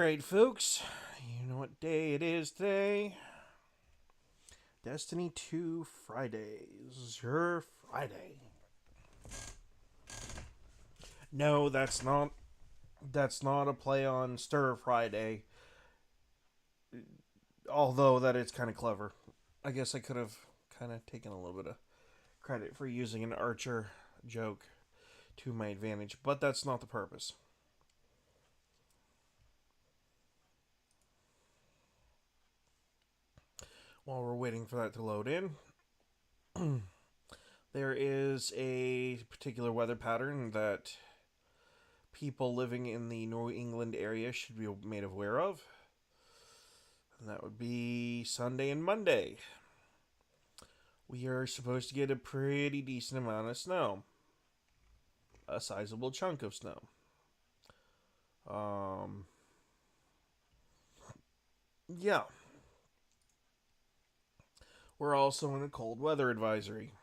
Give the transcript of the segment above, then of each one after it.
Alright, folks. You know what day it is today? Destiny 2 Fridays. Xur-Friday. No, that's not a play on Stir Friday. Although that is kind of clever. I guess I could have kind of taken a little bit of credit for using an Archer joke to my advantage, but that's not the purpose. While we're waiting for that to load in, there is a particular weather pattern that people living in the New England area should be made aware of. And that would be Sunday and Monday. We are supposed to get a pretty decent amount of snow. A sizable chunk of snow. Yeah. We're also in a cold weather advisory.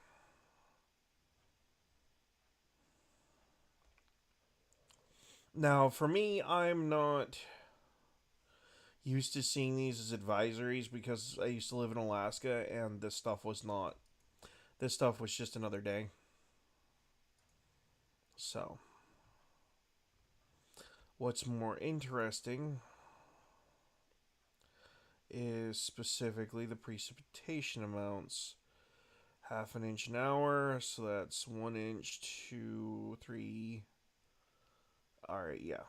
Now, for me, I'm not used to seeing these as advisories because I used to live in Alaska and this stuff was not. This stuff was just another day. So, what's more interesting is specifically the precipitation amounts. Half an inch an hour, so that's 1 inch, 2, 3. Alright, yeah.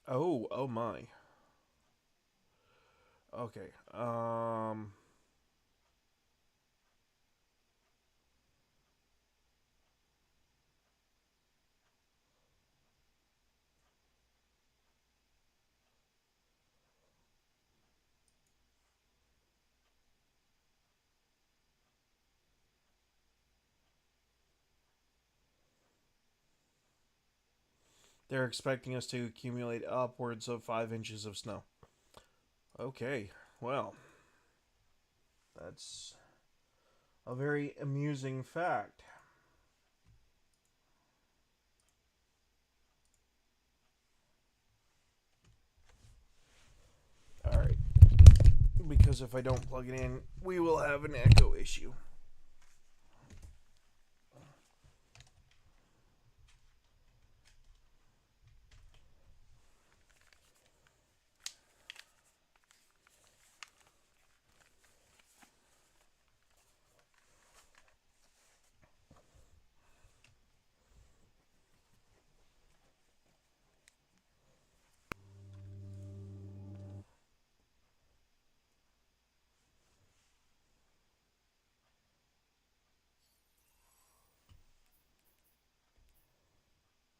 Oh my. Okay. They're expecting us to accumulate upwards of 5 inches of snow. Okay, well, that's a very amusing fact. Alright, because if I don't plug it in, we will have an echo issue.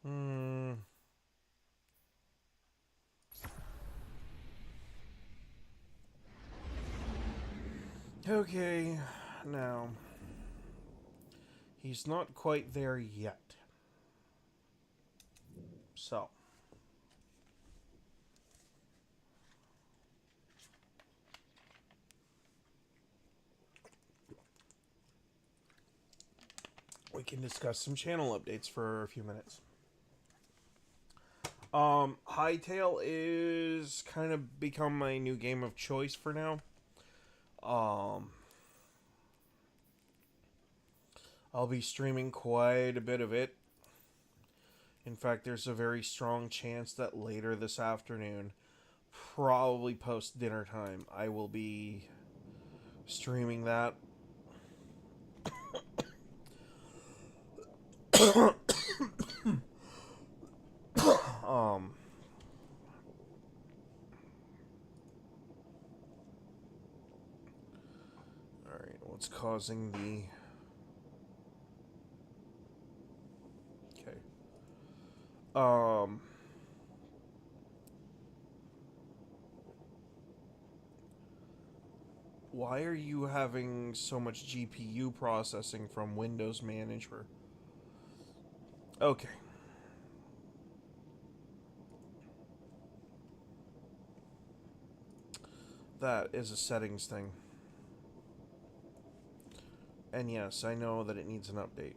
Hmm. Okay, now, he's not quite there yet. So, we can discuss some channel updates for a few minutes. Hightail is kind of become my new game of choice for now. Um, I'll be streaming quite a bit of it. In fact, there's a very strong chance that later this afternoon, probably post dinner time, I will be streaming that. um, Alright, what's causing the... Okay. Why are you having so much GPU processing from Windows Manager? Okay. That is a settings thing. And yes, I know that it needs an update.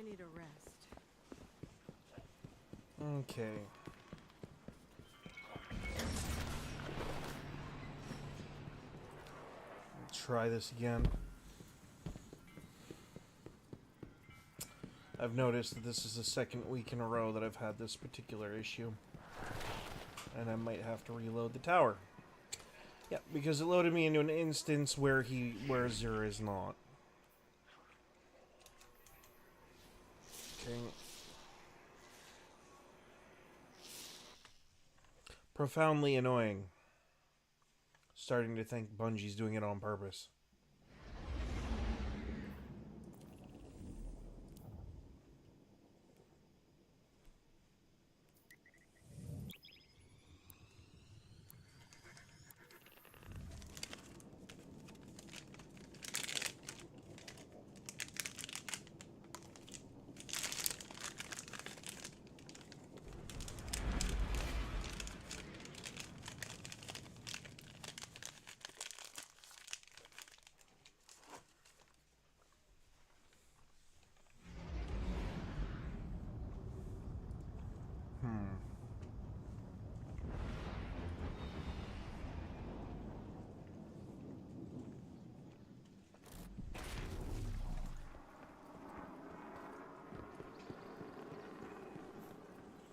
I need a rest. Okay. Try this again. I've noticed that this is the second week in a row that I've had this particular issue. And I might have to reload the tower. Yeah, because it loaded me into an instance where Xur is not. Okay. Profoundly annoying. Starting to think Bungie's doing it on purpose.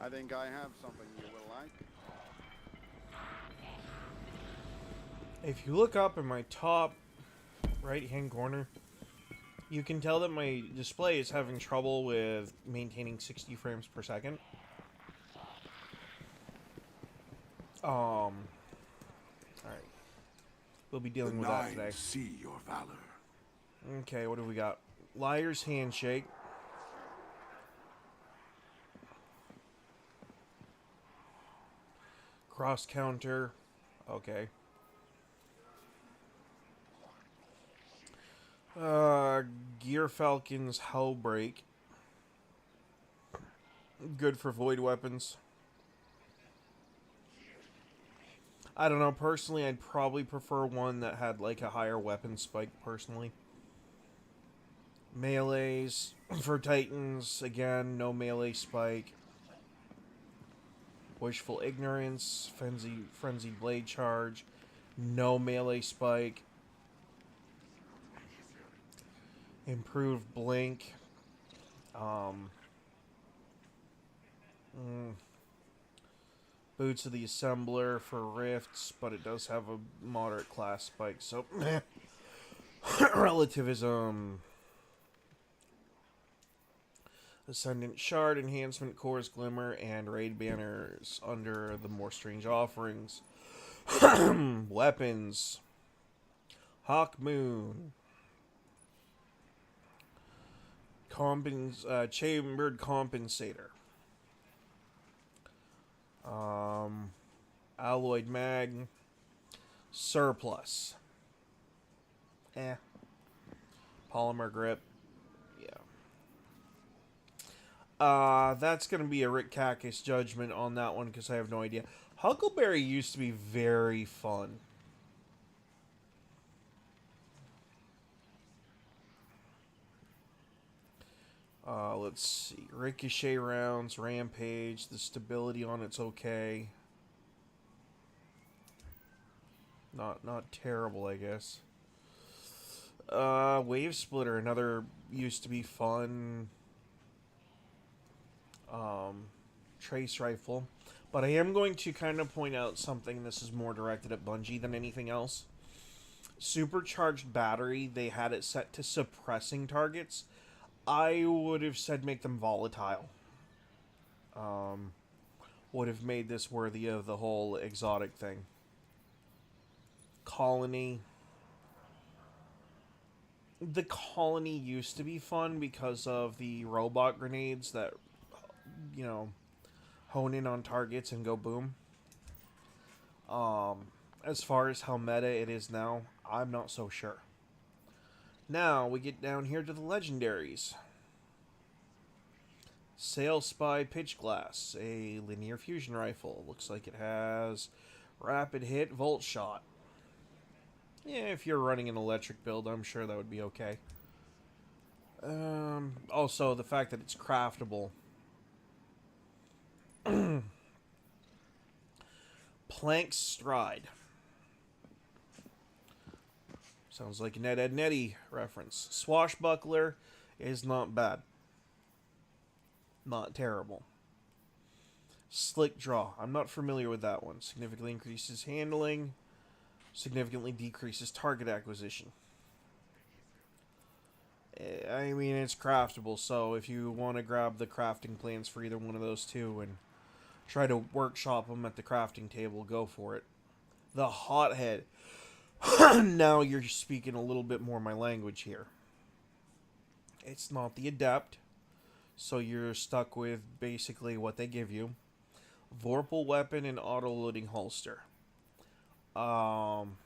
I think I have something you will like. If you look up in my top right-hand corner, you can tell that my display is having trouble with maintaining 60 frames per second. Alright. We'll be dealing with that today. See your valor. Okay, what do we got? Liar's Handshake. Cross counter. Okay. Gear Falcon's Hellbreak. Good for void weapons. I don't know, personally I'd probably prefer one that had like a higher weapon spike personally. Melees for Titans, again, no melee spike. Wishful Ignorance, Frenzied Blade Charge, no melee spike. Improved Blink. Boots of the Assembler for Rifts, but it does have a moderate class spike, so relativism. Ascendant Shard, Enhancement, Core's Glimmer, and Raid Banners under the More Strange Offerings. Weapons. Hawk Moon. Chambered Compensator. Alloyed Mag. Surplus. Polymer Grip. That's going to be a Rick Kakis judgment on that one because I have no idea. Huckleberry used to be very fun. Let's see. Ricochet rounds, Rampage. The stability on it's okay. Not terrible, I guess. Wave Splitter, another used to be fun. Trace Rifle. But I am going to kind of point out something. This is more directed at Bungie than anything else. Supercharged Battery, they had it set to suppressing targets. I would have said make them volatile. Would have made this worthy of the whole exotic thing. Colony. The Colony used to be fun because of the robot grenades that, you know, hone in on targets and go boom. As far as how meta it is now, I'm not so sure. Now, we get down here to the legendaries. Sail Spy Pitch Glass, a linear fusion rifle. Looks like it has rapid hit, volt shot. Yeah, if you're running an electric build, I'm sure that would be okay. Also, the fact that it's craftable. Plank Stride. Sounds like an Ed, Ed, and Eddie reference. Swashbuckler is not bad. Not terrible. Slick Draw. I'm not familiar with that one. Significantly increases handling. Significantly decreases target acquisition. I mean, it's craftable, so if you want to grab the crafting plans for either one of those two and try to workshop them at the crafting table, go for it. The Hothead. Now you're speaking a little bit more my language here. It's not the Adept, so you're stuck with basically what they give you. Vorpal weapon and auto-loading holster. Not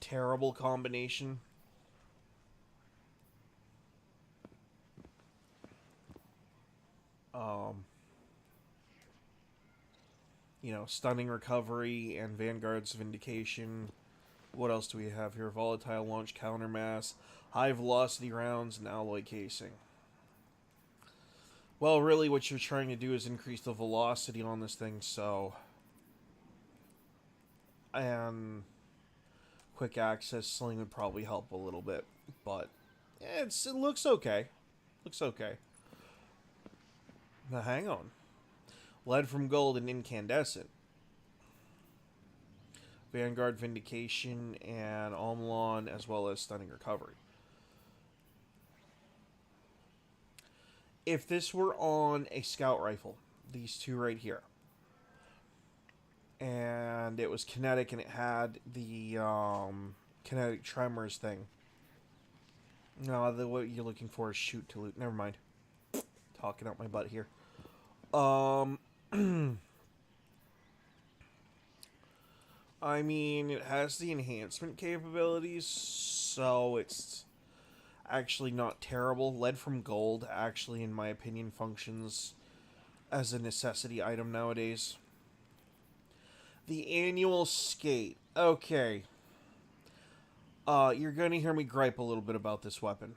terrible combination. Stunning recovery and Vanguard's Vindication. What else do we have here? Volatile launch countermass, high velocity rounds, and alloy casing. Well, really what you're trying to do is increase the velocity on this thing, so... And quick access sling would probably help a little bit, but it looks okay. Looks okay. Now hang on. Lead from Gold and Incandescent. Vanguard Vindication and Omlon, as well as Stunning Recovery. If this were on a scout rifle, these two right here, and it was kinetic and it had the kinetic tremors thing. No, what you're looking for is shoot to loot. Never mind. Talking out my butt here. I mean, it has the enhancement capabilities, so it's actually not terrible. Lead from Gold, actually, in my opinion, functions as a necessity item nowadays. The Annual Skate. Okay. You're going to hear me gripe a little bit about this weapon.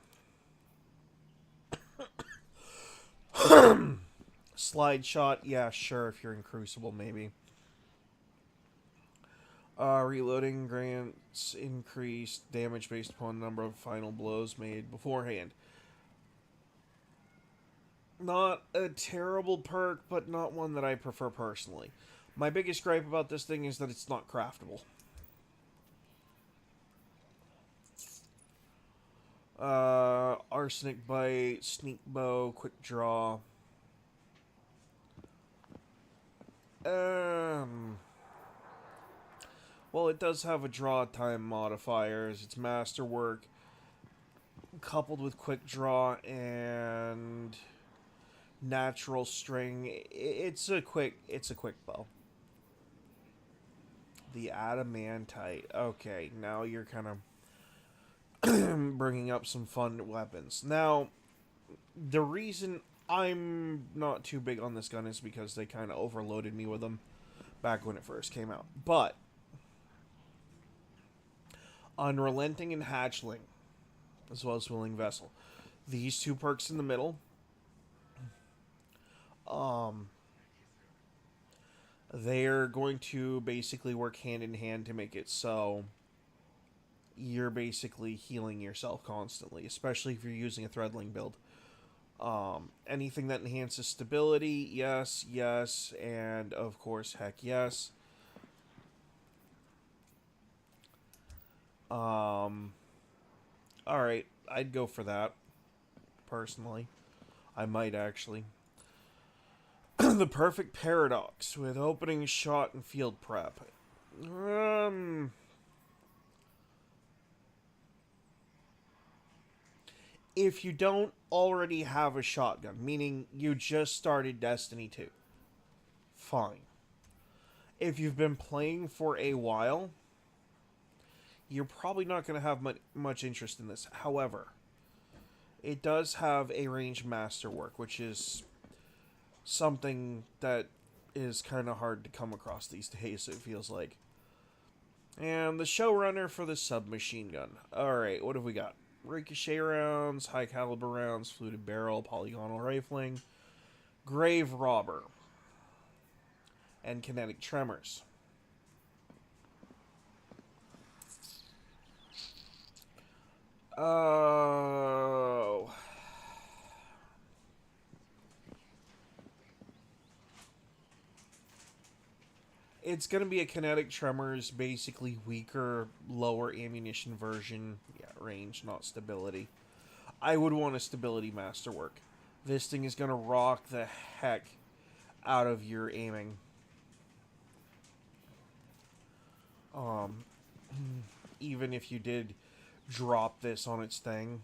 Slide shot, yeah, sure, if you're in Crucible, maybe. Reloading grants increased damage based upon the number of final blows made beforehand. Not a terrible perk, but not one that I prefer personally. My biggest gripe about this thing is that it's not craftable. Arsenic Bite, Sneak Bow, Quick Draw. Well, it does have a draw time modifiers. It's Masterwork coupled with Quick Draw and Natural String. It's a quick bow. The Adamantite. Okay, now you're kind of bringing up some fun weapons. Now, the reason I'm not too big on this gun is because they kind of overloaded me with them back when it first came out. But Unrelenting and Hatchling, as well as Willing Vessel, these two perks in the middle, they're going to basically work hand in hand to make it so you're basically healing yourself constantly, especially if you're using a Threadling build. Anything that enhances stability, yes, yes, and of course, heck yes. Alright, I'd go for that, personally. I might, actually. The Perfect Paradox, with opening shot and field prep. If you don't already have a shotgun, meaning you just started Destiny 2, fine. If you've been playing for a while, you're probably not going to have much interest in this. However, it does have a range masterwork, which is something that is kind of hard to come across these days, it feels like. And the showrunner for the submachine gun. Alright, what have we got? Ricochet rounds, high caliber rounds, fluted barrel, polygonal rifling, grave robber, and kinetic tremors. Oh. It's going to be a kinetic tremors, basically weaker, lower ammunition version. Yeah, range, not stability. I would want a stability masterwork. This thing is going to rock the heck out of your aiming. Even if you did drop this on its thing.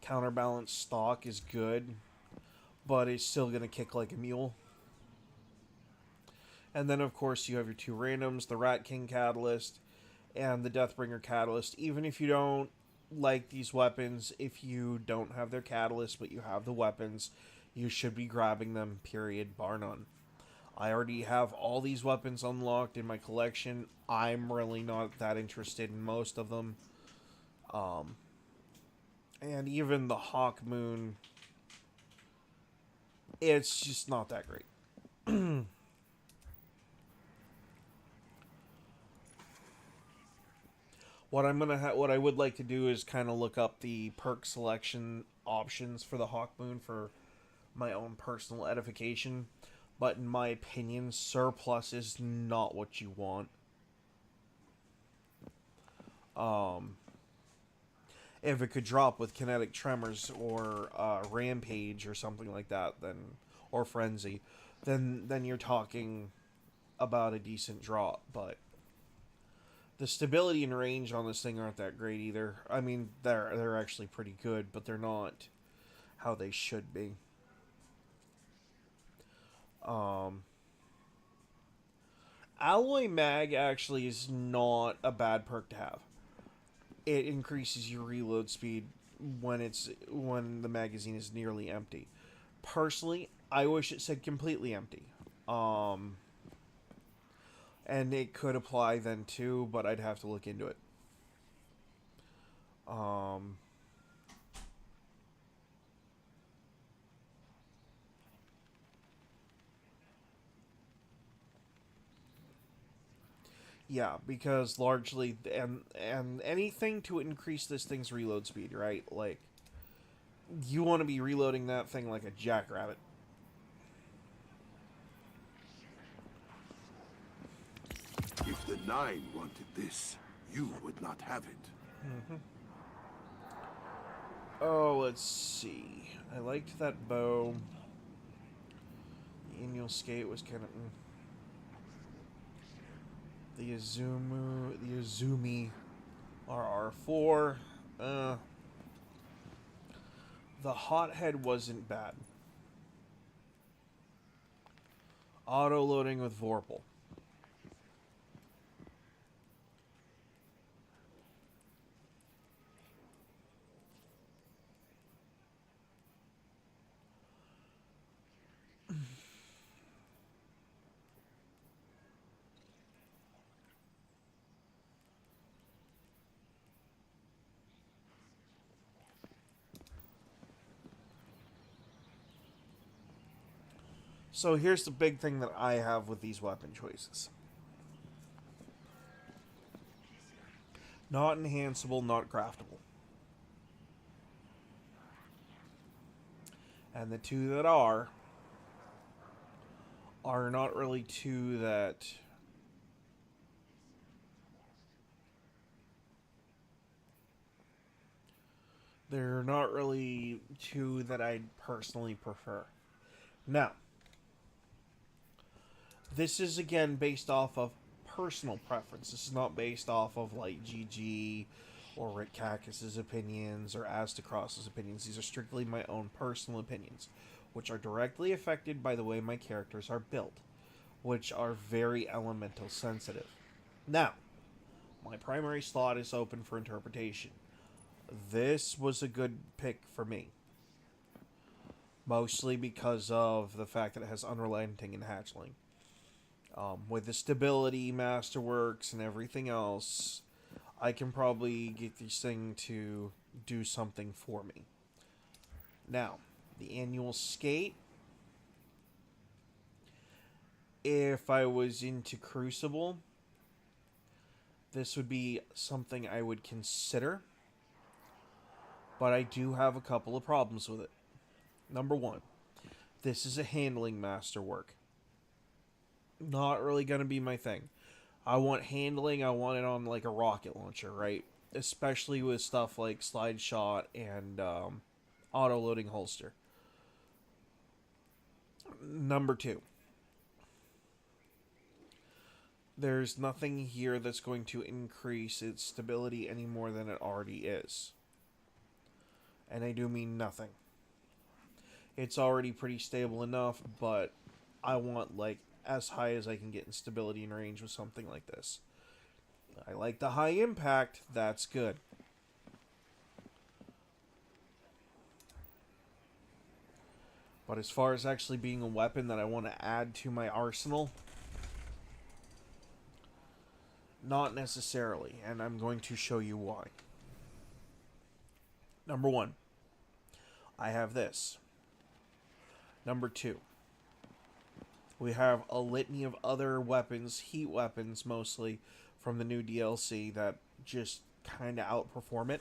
Counterbalance stock is good, but it's still going to kick like a mule. And then, of course, you have your two randoms, the Rat King Catalyst and the Deathbringer Catalyst. Even if you don't like these weapons, if you don't have their Catalyst, but you have the weapons, you should be grabbing them, period, bar none. I already have all these weapons unlocked in my collection. I'm really not that interested in most of them. And even the Hawk Moon, it's just not that great. What what I would like to do is kind of look up the perk selection options for the Hawk Moon for my own personal edification. But in my opinion, surplus is not what you want. If it could drop with kinetic tremors or rampage or something like that, then or frenzy, then you're talking about a decent drop. But the stability and range on this thing aren't that great either. I mean, they're actually pretty good, but they're not how they should be. Alloy Mag actually is not a bad perk to have. It increases your reload speed when the magazine is nearly empty. Personally, I wish it said completely empty. And it could apply then too, but I'd have to look into it. Yeah, because largely and anything to increase this thing's reload speed, right? Like you want to be reloading that thing like a jackrabbit. If the Nine wanted this, you would not have it. Oh, let's see. I liked that bow. The annual skate was kind of. The Izumi RR4. The Hothead wasn't bad. Auto loading with Vorpal. So here's the big thing that I have with these weapon choices. Not enhanceable, not craftable. And the two that are not really two that they're not really two that I'd personally prefer. Now, this is again based off of personal preference. This is not based off of like GG or Rick Kakis's opinions or Astacross's opinions. These are strictly my own personal opinions, which are directly affected by the way my characters are built, which are very elemental sensitive. Now, my primary slot is open for interpretation. This was a good pick for me. Mostly because of the fact that it has unrelenting and hatchling. With the stability, masterworks, and everything else, I can probably get this thing to do something for me. Now, the annual skate. If I was into Crucible, this would be something I would consider. But I do have a couple of problems with it. Number one, this is a handling masterwork. Not really going to be my thing. I want handling, I want it on like a rocket launcher, right? Especially with stuff like slide shot and auto-loading holster. Number two, there's nothing here that's going to increase its stability any more than it already is. And I do mean nothing. It's already pretty stable enough, but I want like as high as I can get in stability and range with something like this. I like the high impact, that's good. But as far as actually being a weapon that I want to add to my arsenal, not necessarily, and I'm going to show you why. Number one, I have this. Number two, we have a litany of other weapons, heat weapons mostly, from the new DLC that just kind of outperform it.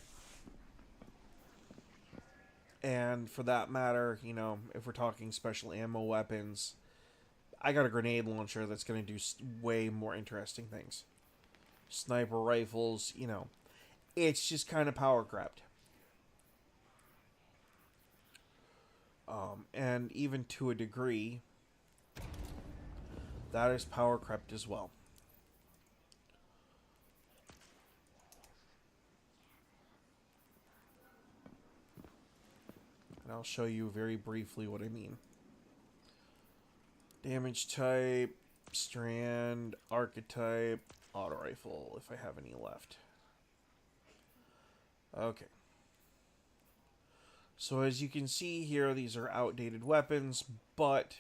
And for that matter, you know, if we're talking special ammo weapons, I got a grenade launcher that's going to do way more interesting things. Sniper rifles, you know, it's just kind of power crept. And even to a degree, that is power crept as well. And I'll show you very briefly what I mean. Damage type, strand, archetype, auto rifle, if I have any left. Okay. So as you can see here, these are outdated weapons, but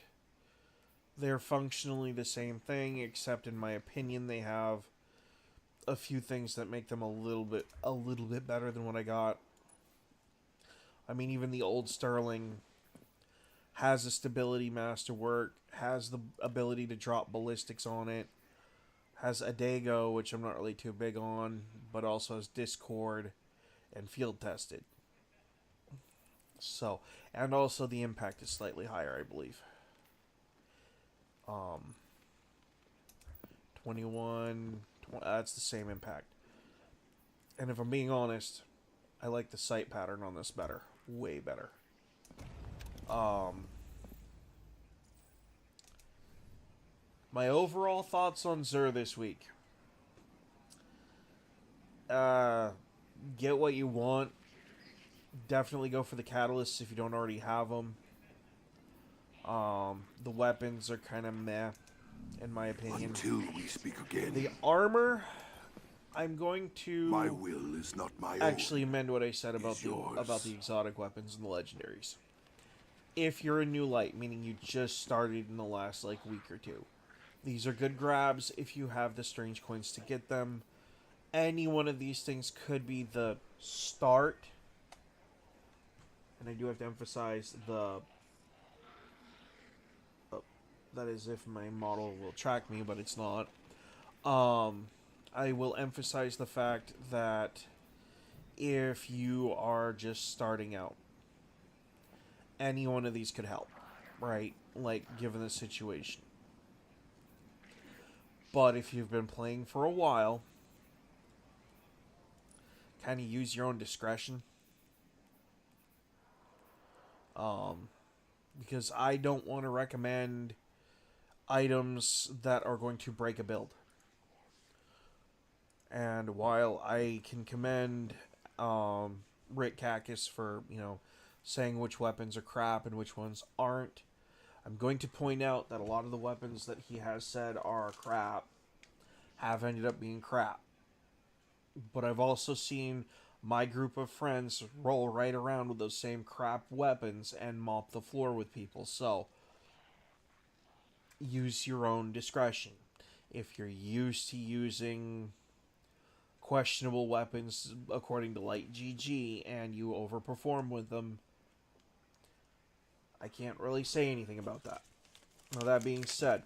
they're functionally the same thing, except in my opinion, they have a few things that make them a little bit better than what I got. I mean, even the old Sterling has a stability masterwork, has the ability to drop ballistics on it, has a Dago, which I'm not really too big on, but also has Discord and field tested. So, and also the impact is slightly higher, I believe. 21, that's the same impact. And if I'm being honest, I like the sight pattern on this better. Way better. My overall thoughts on Xur this week. Get what you want. Definitely go for the catalysts if you don't already have them. The weapons are kind of meh, in my opinion. Until we speak again. The armor, I'm going to My will is not my actually own. amend what I said about the exotic weapons and the legendaries. If you're a new light, meaning you just started in the last like week or two, these are good grabs if you have the strange coins to get them. Any one of these things could be the start. And I do have to emphasize the... Oh, that is if my model will track me, but it's not. I will emphasize the fact that if you are just starting out, any one of these could help, right? Like, given the situation. But if you've been playing for a while, kind of use your own discretion. Because I don't want to recommend items that are going to break a build. And while I can commend Rick Kakis for, you know, saying which weapons are crap and which ones aren't, I'm going to point out that a lot of the weapons that he has said are crap have ended up being crap. But I've also seen my group of friends roll right around with those same crap weapons and mop the floor with people. So, use your own discretion. If you're used to using questionable weapons according to Light GG and you overperform with them, I can't really say anything about that. Now, that being said,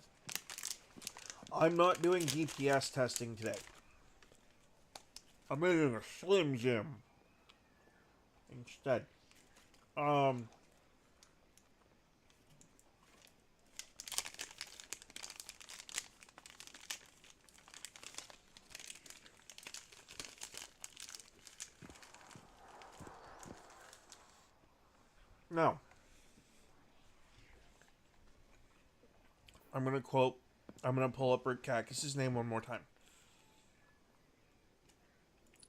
I'm not doing DPS testing today. I'm making a Slim Jim instead. Now, I'm going to pull up Rick Cactus's name one more time.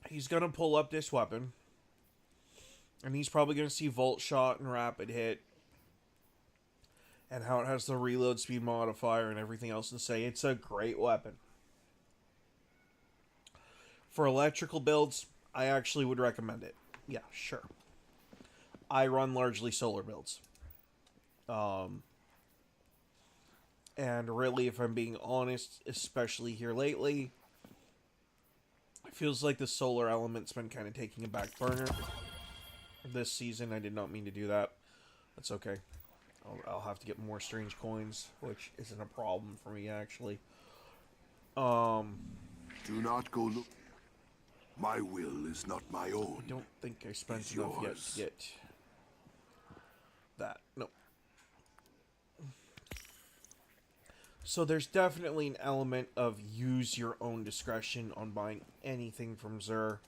He's going to pull up this weapon, and he's probably going to see Volt Shot and Rapid Hit, and how it has the reload speed modifier and everything else, and say it's a great weapon. For electrical builds, I actually would recommend it. Yeah, sure. I run largely solar builds. And really, if I'm being honest, especially here lately, it feels like the solar element's been kind of taking a back burner this season. I did not mean to do that. That's okay. I'll have to get more strange coins, which isn't a problem for me, actually. Do not go look. My will is not my own. I don't think I spent It's enough yet yours. to get that. No. So there's definitely an element of use your own discretion on buying anything from Xur.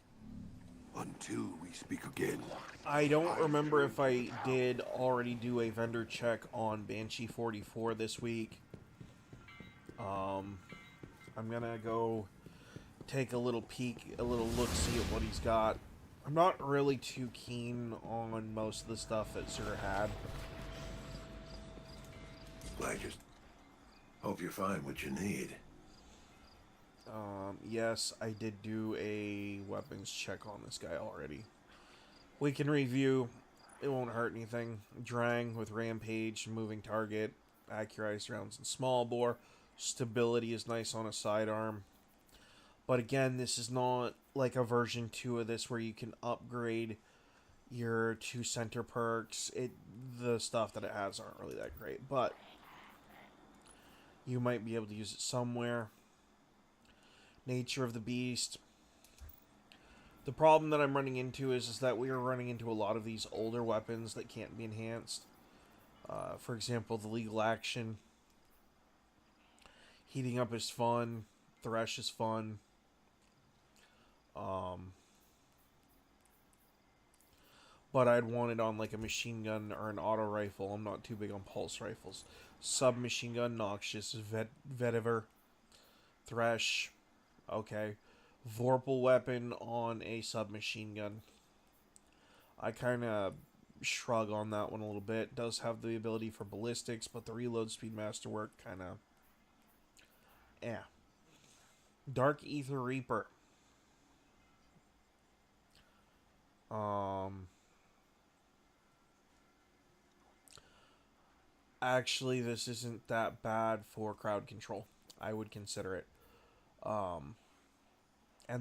Until we speak again. I don't remember if I did already do a vendor check on Banshee 44 this week. I'm gonna go take a little peek, a little look-see at what he's got. I'm not really too keen on most of the stuff that Xur had. I just hope you find what you need. Yes, I did do a weapons check on this guy already. We can review. It won't hurt anything. Drang with Rampage, moving target, accurized rounds and small bore. Stability is nice on a sidearm. But again, this is not like a version 2 of this where you can upgrade your 2 center perks. The stuff that it has aren't really that great, but you might be able to use it somewhere. Nature of the beast. The problem that I'm running into is that we are running into a lot of these older weapons that can't be enhanced. For example, the legal action. Heating up is fun. Thresh is fun. But I'd want it on like a machine gun or an auto rifle. I'm not too big on pulse rifles. Submachine gun, Noxious, Vetiver, Thresh. Okay. Vorpal weapon on a submachine gun. I kind of shrug on that one a little bit. Does have the ability for ballistics, but the reload speed masterwork kind of... Dark Ether Reaper. Actually, this isn't that bad for crowd control. I would consider it. And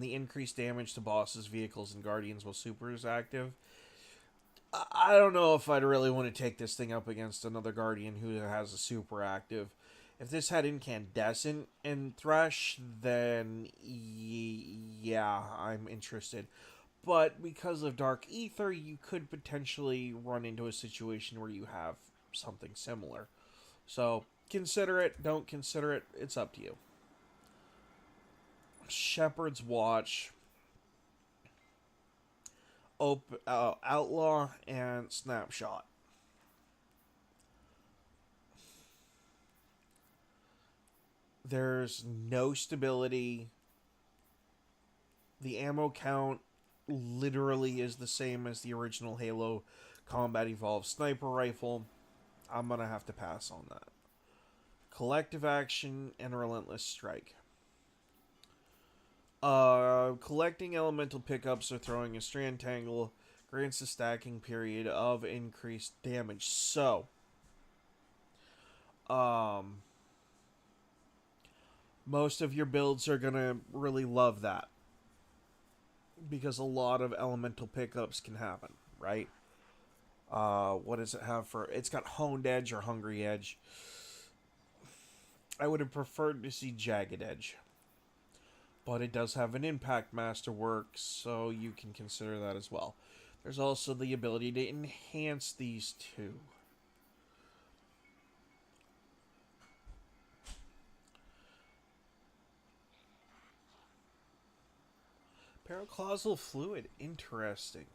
the increased damage to bosses, vehicles, and guardians while super is active. I don't know if I'd really want to take this thing up against another guardian who has a super active. If this had Incandescent and Thresh, then yeah, I'm interested. But because of Dark Ether, you could potentially run into a situation where you have something similar. So, consider it, don't consider it, it's up to you. Shepherd's Watch, Outlaw, and Snapshot. There's no stability. The ammo count literally is the same as the original Halo Combat Evolved Sniper Rifle. I'm going to have to pass on that. Collective Action and Relentless Strike. Collecting elemental pickups or throwing a strand tangle grants a stacking period of increased damage. So, Most of your builds are going to really love that. Because a lot of elemental pickups can happen, right? What does it have for... It's got Honed Edge or Hungry Edge. I would have preferred to see Jagged Edge. But it does have an Impact Masterwork, so you can consider that as well. There's also the ability to enhance these two. Paraclausal Fluid, interesting.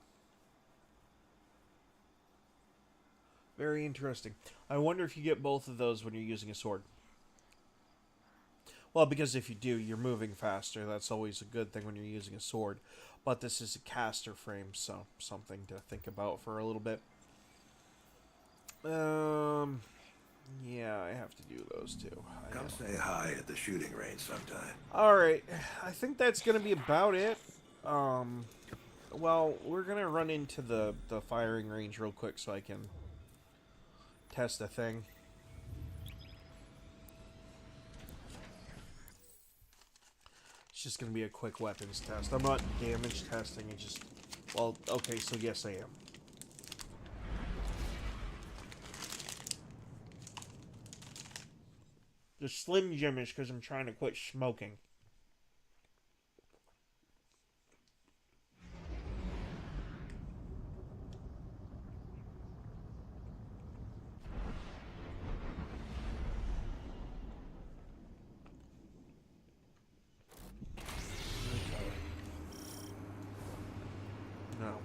Very interesting. I wonder if you get both of those when you're using a sword. Well, because if you do, you're moving faster. That's always a good thing when you're using a sword. But this is a caster frame, so something to think about for a little bit. Yeah, I have to do those two. Come say hi at the shooting range sometime. Alright, I think that's going to be about it. Well, we're going to run into the firing range real quick so I can test a thing. It's just going to be a quick weapons test. I'm not damage testing, it just... Well, okay, so yes I am. The Slim Jim is because I'm trying to quit smoking. No.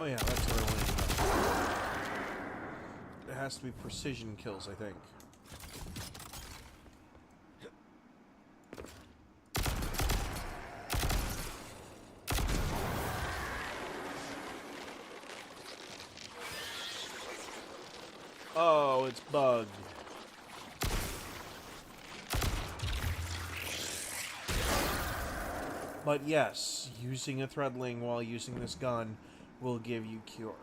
Oh yeah, that's what I wanted to know. It has to be precision kills, I think. Oh, it's bugged. But yes, using a threadling while using this gun will give you cure.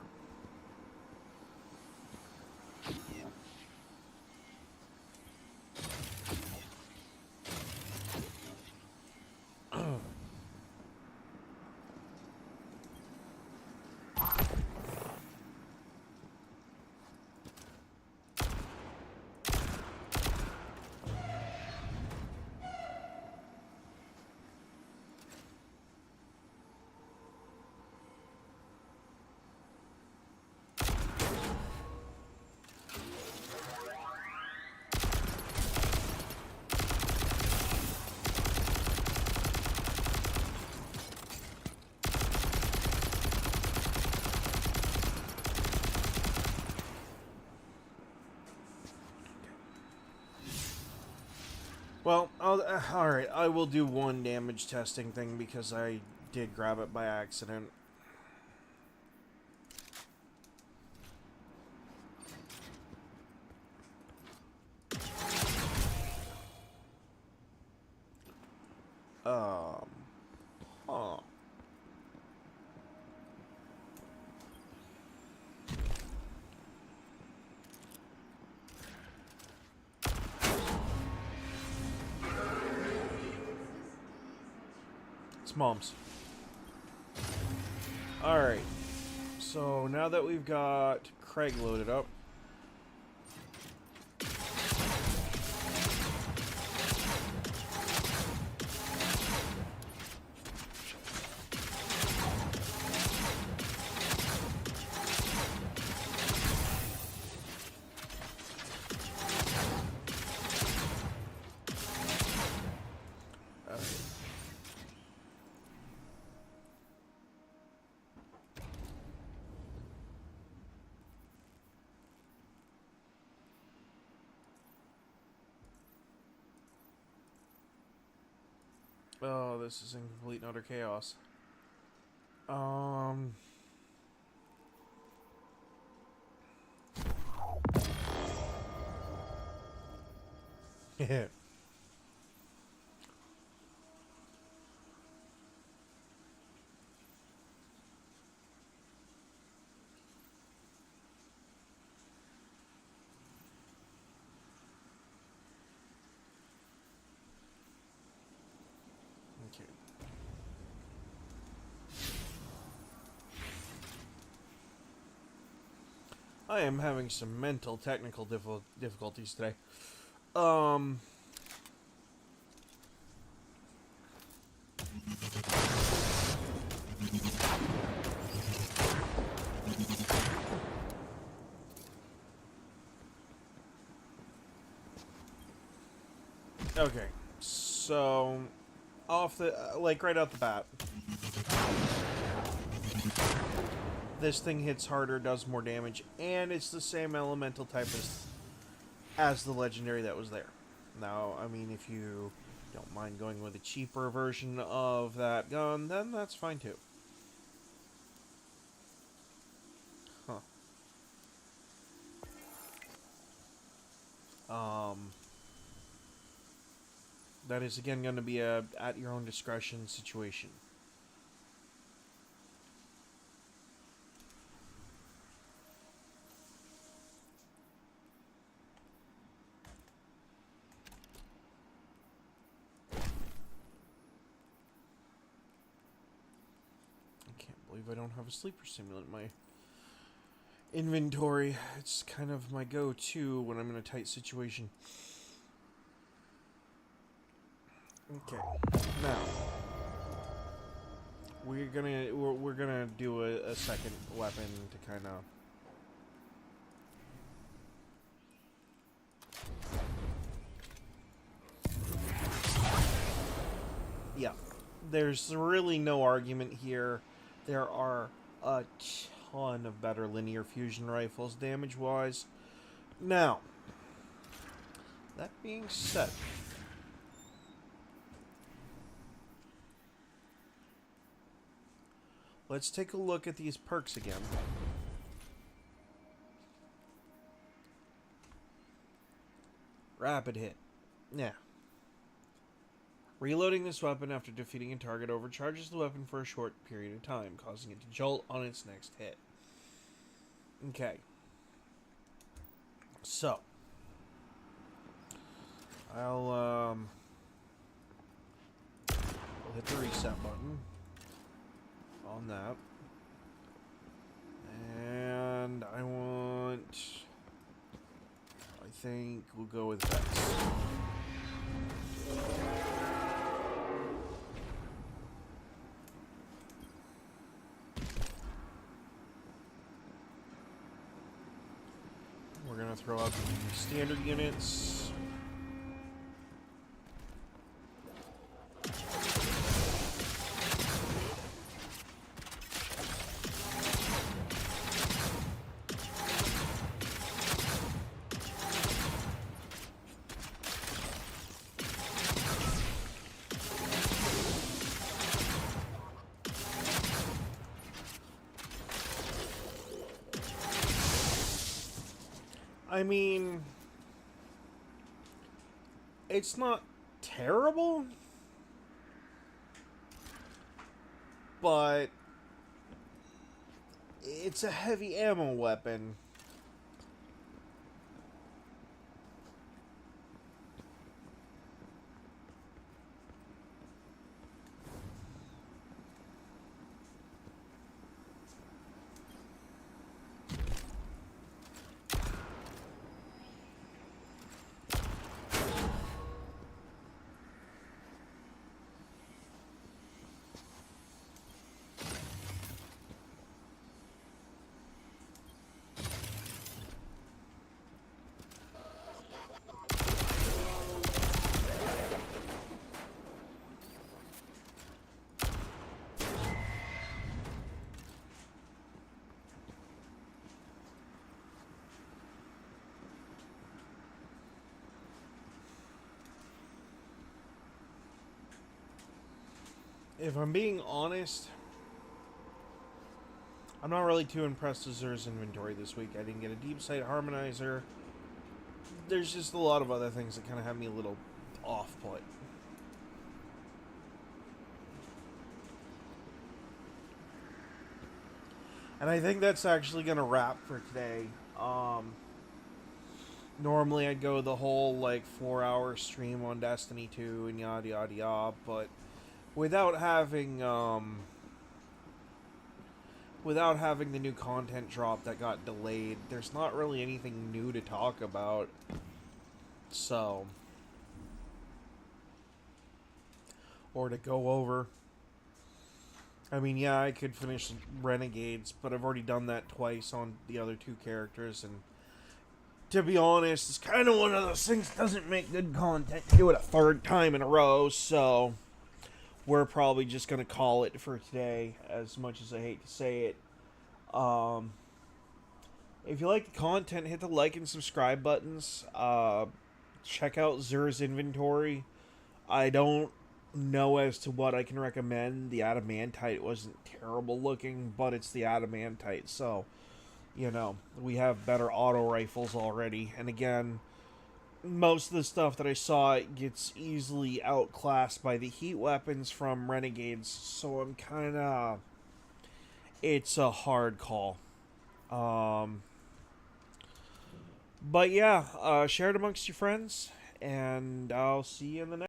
Well, alright, I will do one damage testing thing because I did grab it by accident. Huh. It's Mom's. Alright. So now that we've got Craig loaded up, Oh, this is in complete and utter chaos. Um... Yeah. Okay. I am having some mental technical difficulties today. Um... Okay, so off the like right out the bat, this thing hits harder, does more damage, and it's the same elemental type as the legendary that was there. Now, I mean, if you don't mind going with a cheaper version of that gun, then that's fine too. Huh. That is again going to be a at your own discretion situation. I can't believe I don't have a sleeper stimulant in my inventory. It's kind of my go-to when I'm in a tight situation. Okay, now we're gonna do a second weapon to kind of. Yeah, there's really no argument here. There are a ton of better linear fusion rifles damage-wise. Now, that being said, let's take a look at these perks again. Rapid hit. Yeah. Reloading this weapon after defeating a target overcharges the weapon for a short period of time, causing it to jolt on its next hit. Okay. So. I'll hit the reset button on that. And I think we'll go with Vex. We're gonna throw out the standard units. I mean, it's not terrible, but it's a heavy ammo weapon. if I'm being honest, I'm not really too impressed with Xur's inventory this week. I didn't get a deep sight harmonizer. There's just a lot of other things that kind of have me a little off put. And I think that's actually going to wrap for today. Normally I'd go the whole like 4-hour stream on Destiny 2 and yada yada yada, but without having the new content drop that got delayed, there's not really anything new to talk about. So, or to go over. I mean, yeah, I could finish Renegades, but I've already done that twice on the other two characters, and to be honest, it's kind of one of those things that doesn't make good content to do it a third time in a row, so we're probably just going to call it for today, as much as I hate to say it. If you like the content, hit the like and subscribe buttons. Check out Xur's inventory. I don't know as to what I can recommend. The Adamantite wasn't terrible looking, but it's the Adamantite, so, you know, we have better auto rifles already. And again, most of the stuff that I saw gets easily outclassed by the heat weapons from Renegades, so I'm kind of... it's a hard call. But yeah, share it amongst your friends, and I'll see you in the next